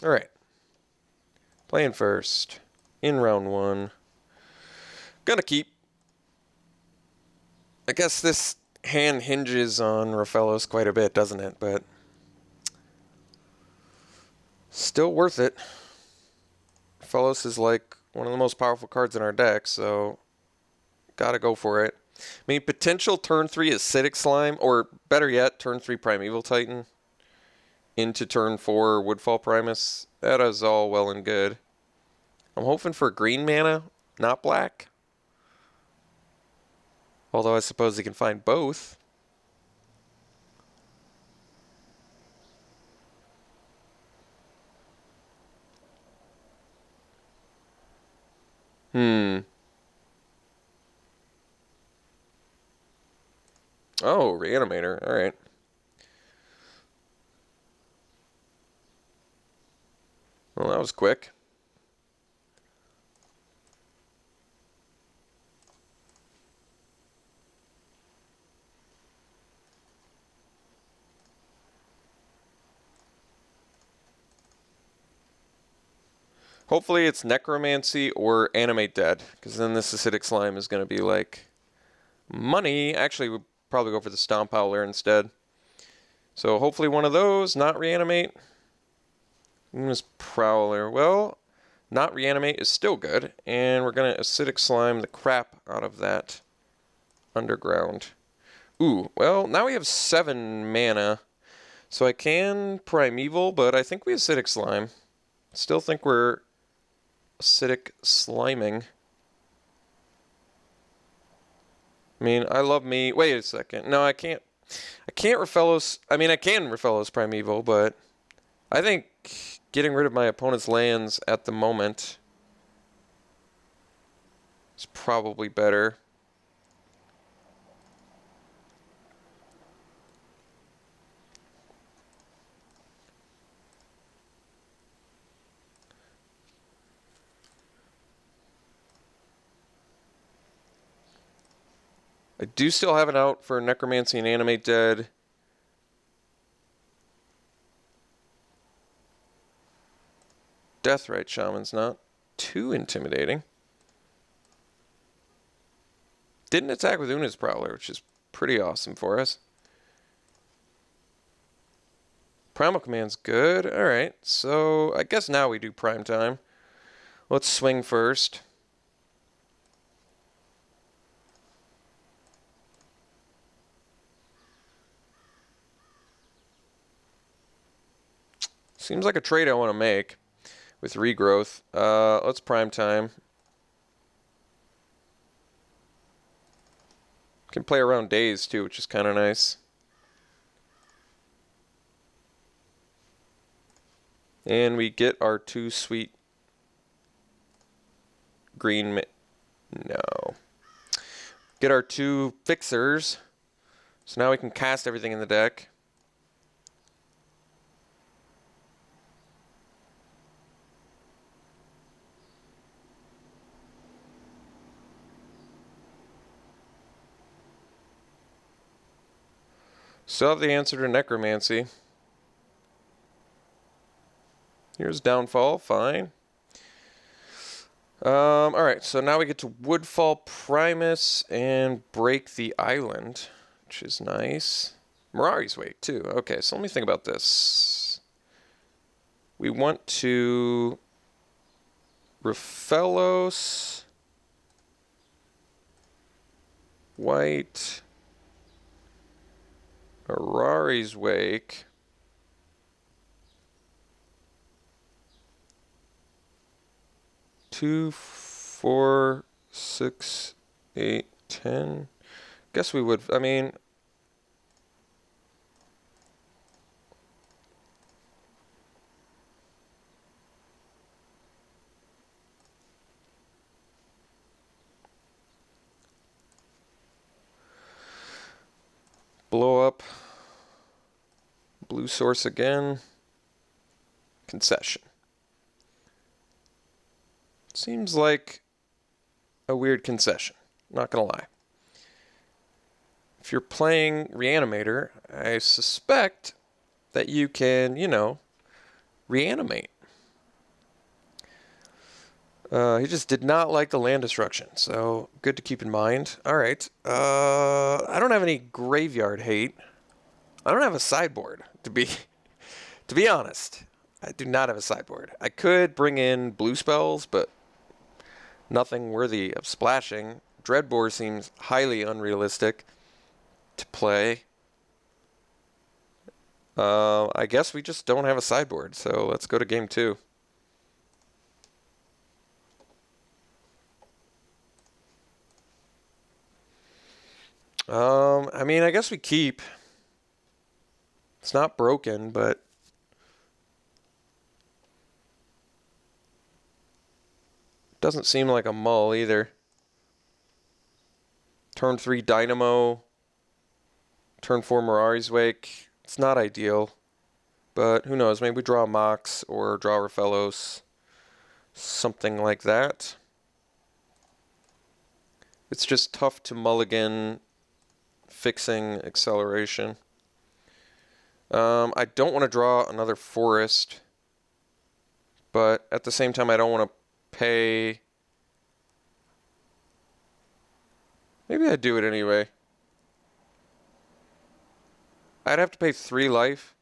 Alright. Playing first. In round 1. Gonna keep. I guess this hand hinges on Rafellos quite a bit, doesn't it? But still worth it. Rafellos is like one of the most powerful cards in our deck, so gotta go for it. I mean, potential turn 3 Acidic Slime, or better yet, turn 3 Primeval Titan into turn 4 Woodfall Primus. That is all well and good. I'm hoping for green mana, not black. Although I suppose he can find both. Oh, Reanimator. Alright. Well, that was quick. Hopefully it's Necromancy or Animate Dead, because then this Acidic Slime is going to be like money. Actually, we'd probably go for the Stomp Howler instead. So hopefully one of those, not Reanimate. This Prowler. Well, not Reanimate is still good, and we're going to Acidic Slime the crap out of that Underground. Ooh, well, now we have 7 mana, so I can Primeval, but I think we Acidic Slime. Still think we're Acidic Sliming. I mean, I love me. Wait a second. No, I can't. I can't Rafellos. I mean, I can Rafellos Primeval, but I think getting rid of my opponent's lands at the moment is probably better. I do still have it out for Necromancy and Animate Dead. Deathrite Shaman's not too intimidating. Didn't attack with Una's Prowler, which is pretty awesome for us. Primal Command's good. Alright, so I guess now we do Prime Time. Let's swing first. Seems like a trade I want to make with Regrowth. Let's Prime Time. Can play around days too, which is kind of nice. And we get our 2 sweet green. No. Get our 2 fixers. So now we can cast everything in the deck. Still have the answer to Necromancy. Here's Downfall, fine. Alright, so now we get to Woodfall Primus and break the island, which is nice. Mirari's Wake, too. Okay, so let me think about this. We want to Rafellos, white, Mirari's Wake. Two, 4, 6, 8, 10. Guess we would. I mean, blow up. Blue source again. Concession. Seems like a weird concession, not gonna lie. If you're playing Reanimator, I suspect that you can, you know, reanimate. He just did not like the land destruction, so good to keep in mind. All right. I don't have any graveyard hate. I don't have a sideboard, to be honest. I do not have a sideboard. I could bring in blue spells, but nothing worthy of splashing. Dreadbore seems highly unrealistic to play. I guess we just don't have a sideboard, so let's go to game 2. I mean, I guess we keep. It's not broken, but doesn't seem like a mull either. Turn 3 Dynamo. Turn 4 Mirari's Wake. It's not ideal, but who knows? Maybe we draw a Mox or draw Raphaelos. Something like that. It's just tough to mulligan fixing acceleration. I don't want to draw another forest, but at the same time I don't want to pay. Maybe I do it anyway. I'd have to pay 3 life.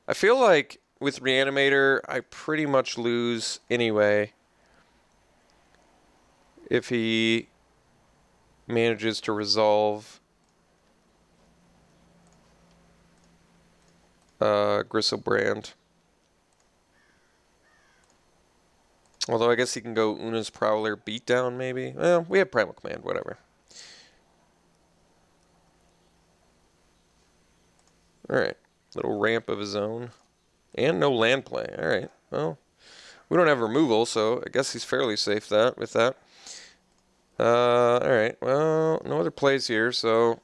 I feel like with Reanimator I pretty much lose anyway if he manages to resolve Gristlebrand. Although I guess he can go Una's Prowler Beatdown maybe. Well, we have Primal Command, whatever. Alright. Little ramp of his own. And no land play. Alright. Well, we don't have removal, so I guess he's fairly safe with that. Alright. Well, no other plays here, so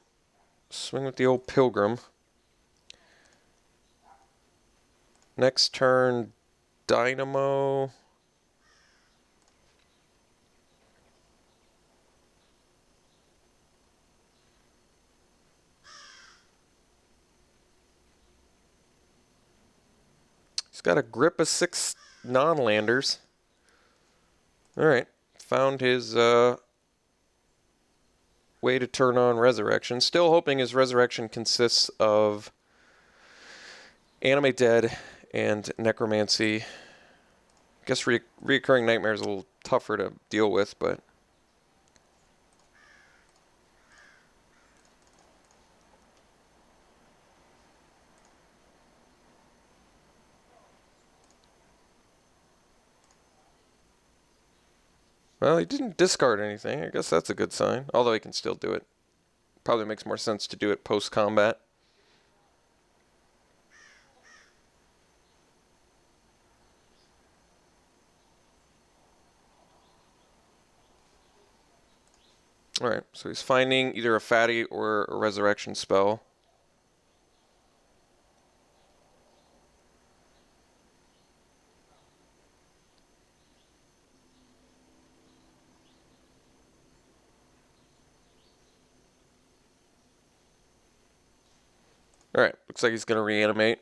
swing with the old Pilgrim. Next turn, Dynamo. He's got a grip of 6 non-landers. Alright. Found his way to turn on Resurrection. Still hoping his Resurrection consists of Animate Dead and Necromancy. I guess Reoccurring Nightmare is a little tougher to deal with, but well, he didn't discard anything. I guess that's a good sign. Although he can still do it. Probably makes more sense to do it post-combat. Alright, so he's finding either a fatty or a resurrection spell. Alright, looks like he's going to reanimate.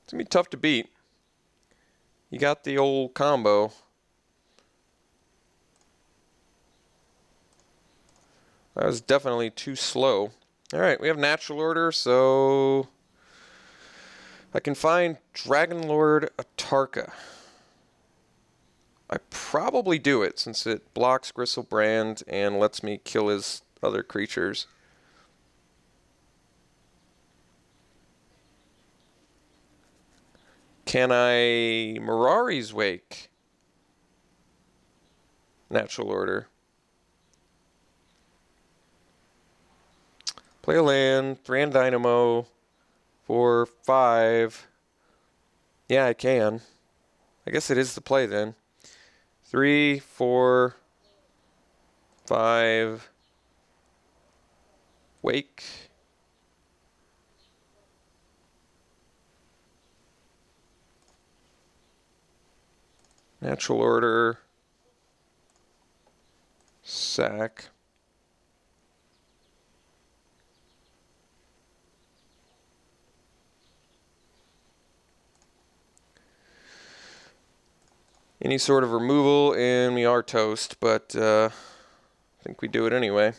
It's going to be tough to beat. You got the old combo. That was definitely too slow. Alright, we have Natural Order, so I can find Dragonlord Atarka. I probably do it since it blocks Gristlebrand and lets me kill his other creatures. Can I Mirari's Wake? Natural Order. Play a land, 3 and Dynamo, 4, 5. Yeah, I can. I guess it is the play then. 3, 4, 5. Wake. Natural Order. Sack. any sort of removal, and we are toast, but I think we do it anyway.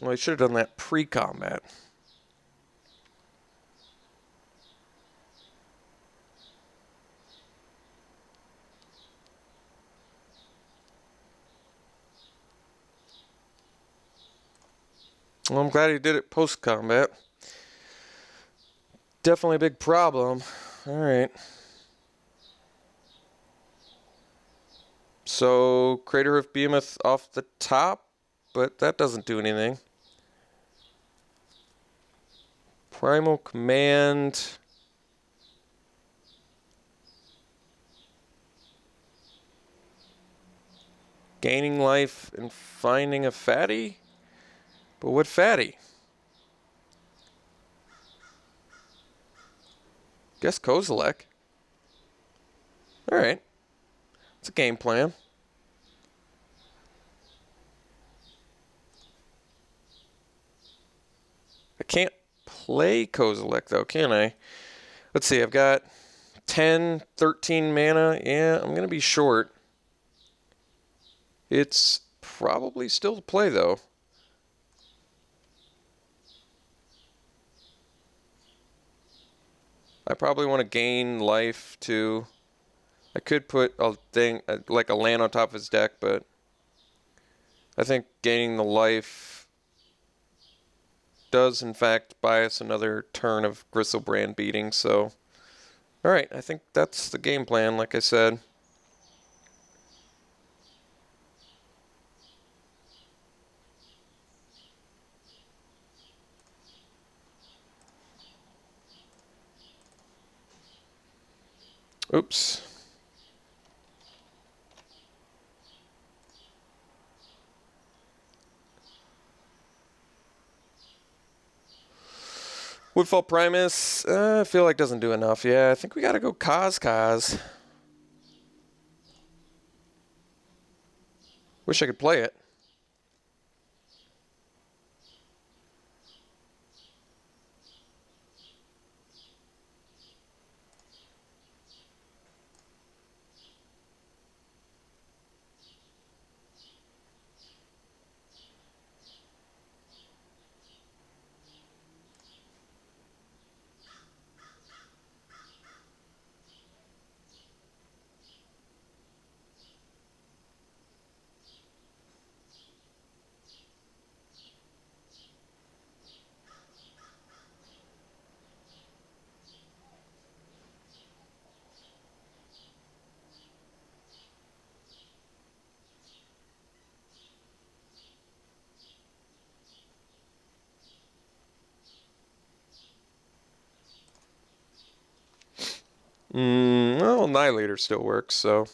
Well, I should have done that pre-combat. Well, I'm glad he did it post-combat. Definitely a big problem. Alright. So, Craterhoof Behemoth off the top, but that doesn't do anything. Primal Command. Gaining life and finding a fatty? But what fatty? Guess Kozilek. Alright. It's a game plan. I can't play Kozilek though, can I? Let's see, I've got 10, 13 mana. Yeah, I'm going to be short. It's probably still to play though. I probably want to gain life too. I could put a thing like a land on top of his deck, but I think gaining the life does in fact buy us another turn of Gristlebrand beating. So, alright, I think that's the game plan, like I said. Oops. Woodfall Primus, I feel like doesn't do enough. Yeah, I think we gotta go Kaz. Wish I could play it. Well, Annihilator still works, so.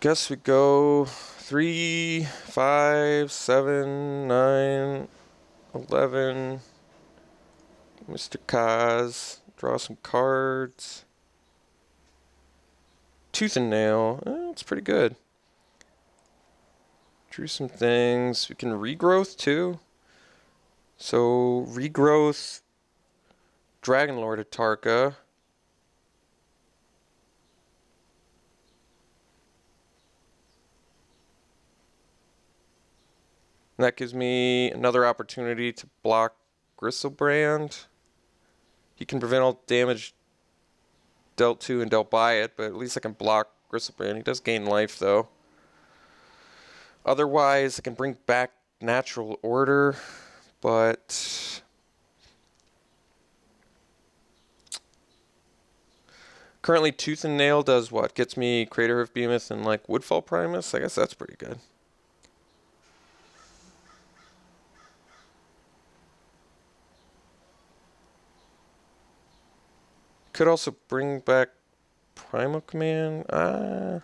Guess we go 3, 5, 7, 9, 11. Mr. Kaz. Draw some cards. Tooth and Nail. That's pretty good. Drew some things. We can regrowth too. So, regrowth. Dragonlord Atarka. And that gives me another opportunity to block Gristlebrand. He can prevent all damage dealt to and dealt by it, but at least I can block Gristlebrand. He does gain life, though. Otherwise, I can bring back Natural Order, but currently Tooth and Nail does what? Gets me Craterhoof Behemoth and like Woodfall Primus? I guess that's pretty good. Could also bring back Primal Command. I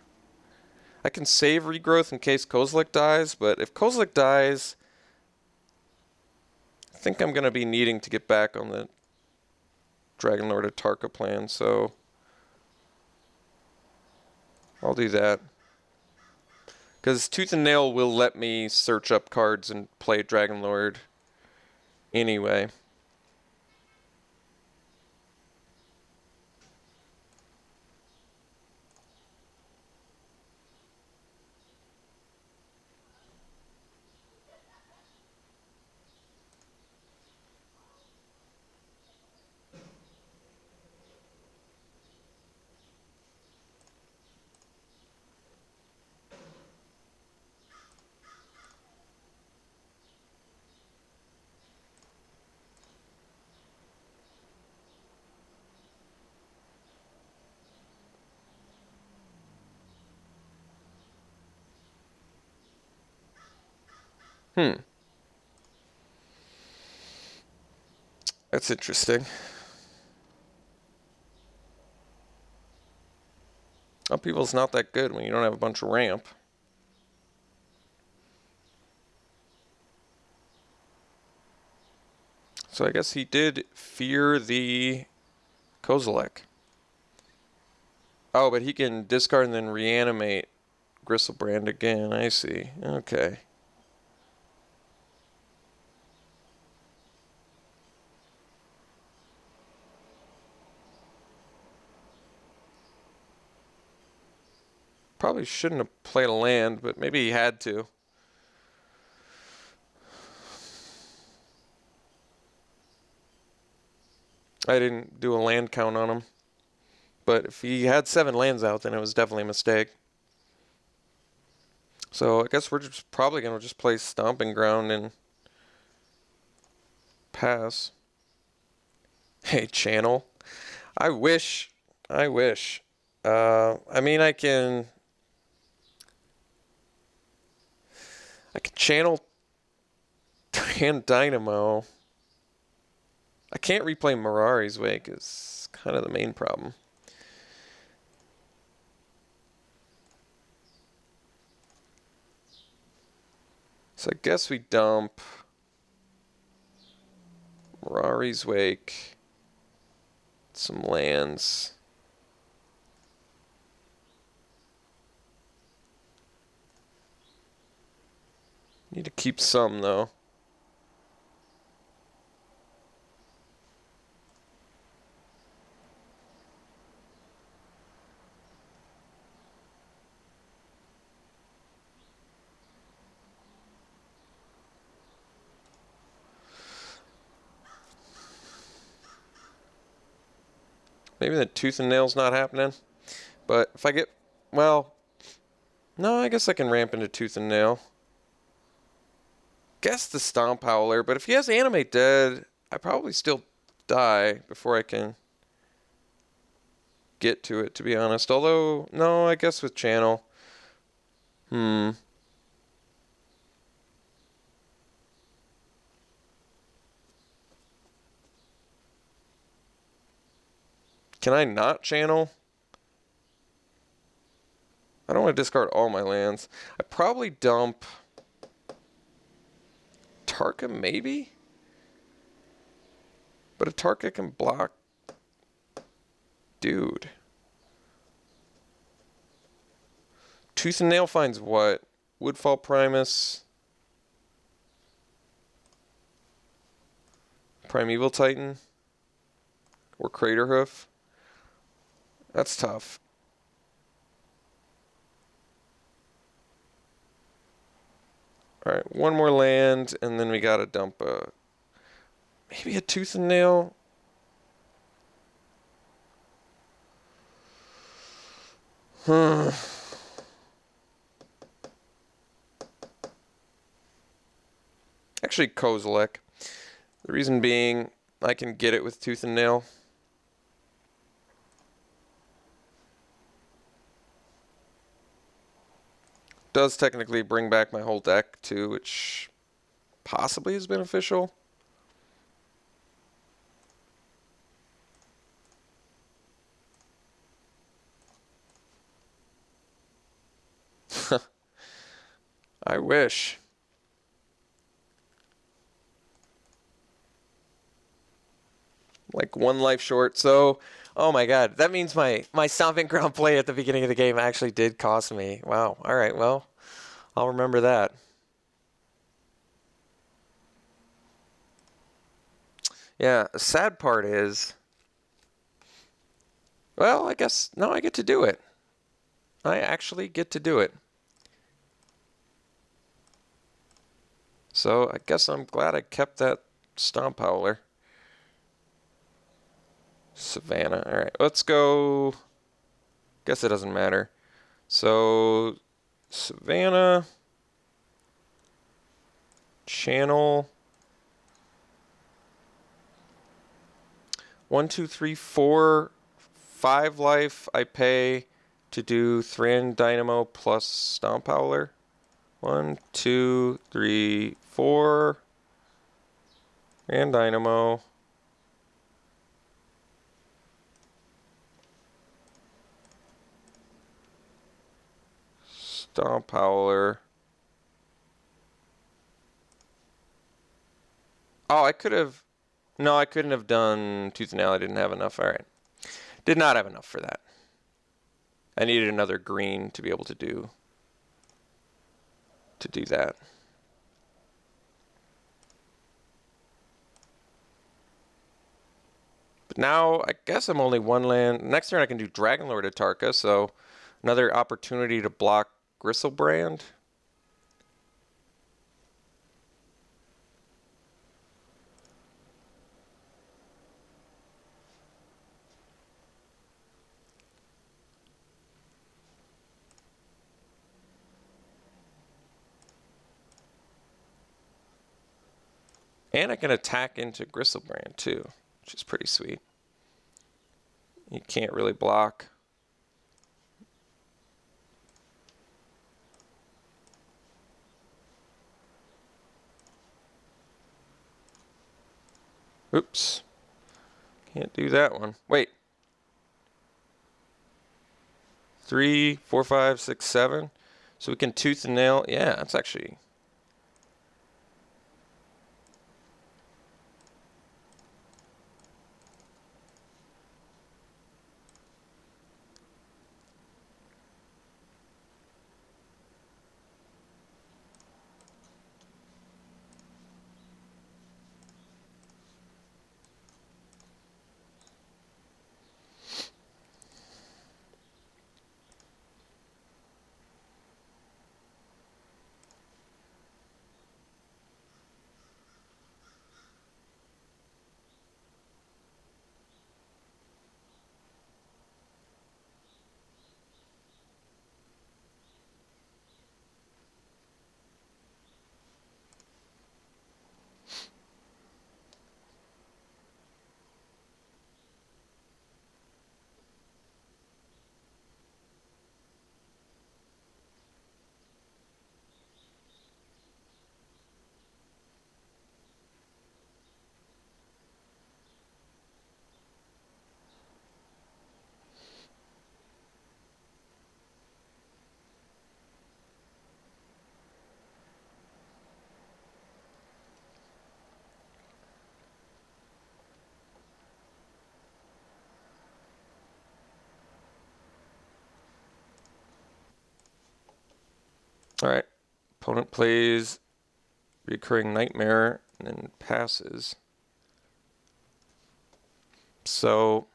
can save Regrowth in case Kozilek dies, but if Kozilek dies, I think I'm going to be needing to get back on the Dragon Lord Atarka plan, so I'll do that. Because Tooth and Nail will let me search up cards and play Dragon Lord anyway. That's interesting. Upheaval's not that good when you don't have a bunch of ramp. So I guess he did fear the Kozilek. Oh, but he can discard and then reanimate Gristlebrand again. I see. Okay. Probably shouldn't have played a land, but maybe he had to. I didn't do a land count on him. But if he had 7 lands out, then it was definitely a mistake. So I guess we're just probably going to just play Stomping Ground and pass. Hey, channel. I wish. I mean, I can channel and Dynamo. I can't replay Mirari's Wake is kind of the main problem. So I guess we dump Mirari's Wake, some lands. Need to keep some though. Maybe the Tooth and Nail's not happening. But if I get, well, no, I guess I can ramp into Tooth and Nail. Guess the Stomp Howler, but if he has Animate Dead, I probably still die before I can get to it, to be honest. Although, no, I guess with Channel. Can I not Channel? I don't want to discard all my lands. I probably dump Tarka, maybe? But a Tarka can block. Dude. Tooth and Nail finds what? Woodfall Primus. Primeval Titan. Or Craterhoof. That's tough. Alright, one more land, and then we gotta dump maybe a Tooth and Nail. Actually, Kozilek. The reason being, I can get it with Tooth and Nail. Does technically bring back my whole deck too, which possibly is beneficial. I wish. Like one life short. So, oh my god, that means my Stomping Ground play at the beginning of the game actually did cost me. Wow. All right, well, I'll remember that. Yeah, the sad part is, well, I guess now I get to do it. I actually get to do it. So I guess I'm glad I kept that Stomp Howler. Savannah. All right, let's go. Guess it doesn't matter. So Savannah, channel. 1, 2, 3, 4, 5 life. I pay to do Thran Dynamo plus Stomp Howler. 1, 2, 3, 4. And Dynamo. Stomp Howler. Oh, I could have. No, I couldn't have done Tooth and Nail. I didn't have enough. All right. Did not have enough for that. I needed another green to be able to do that. But now I guess I'm only one land. Next turn I can do Dragonlord Atarka, so another opportunity to block Gristlebrand. And I can attack into Gristlebrand too, which is pretty sweet. You can't really block. Oops. Can't do that one. Wait. 3, 4, 5, 6, 7. So we can Tooth and Nail. Yeah, that's actually. All right. Opponent plays Recurring Nightmare and then passes. So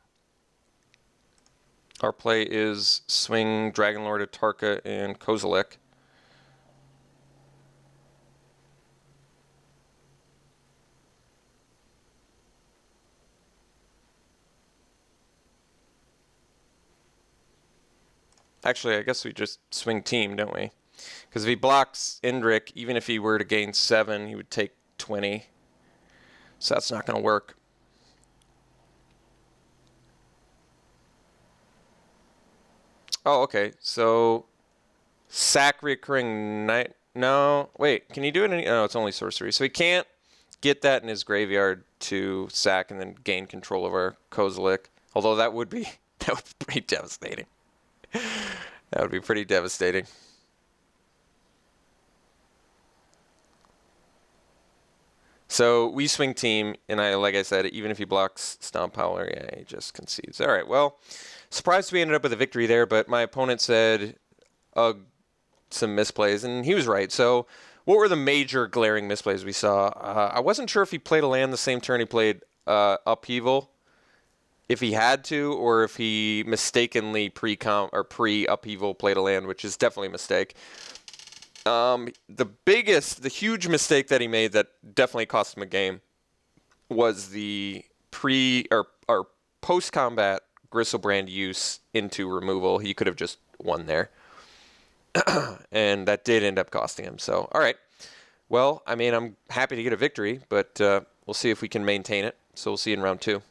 our play is swing Dragonlord Atarka and Kozilek. Actually, I guess we just swing team, don't we? Because if he blocks Indrik, even if he were to gain 7, he would take 20. So that's not going to work. Oh, okay. So sack reoccurring night. No, wait. Can you do it? No, it's only sorcery. So he can't get that in his graveyard to sack and then gain control of our Kozilek. Although that would be pretty devastating. That would be pretty devastating. So we swing team, and like I said, even if he blocks Stomp Howler, yeah, he just concedes. All right, well, surprised we ended up with a victory there, but my opponent said some misplays, and he was right. So what were the major glaring misplays we saw? I wasn't sure if he played a land the same turn he played Upheaval, if he had to, or if he mistakenly pre-Upheaval played a land, which is definitely a mistake. The huge mistake that he made that definitely cost him a game was the post-combat Gristlebrand use into removal. He could have just won there. And that did end up costing him. So, all right. Well, I mean, I'm happy to get a victory, but we'll see if we can maintain it. So we'll see you in round 2.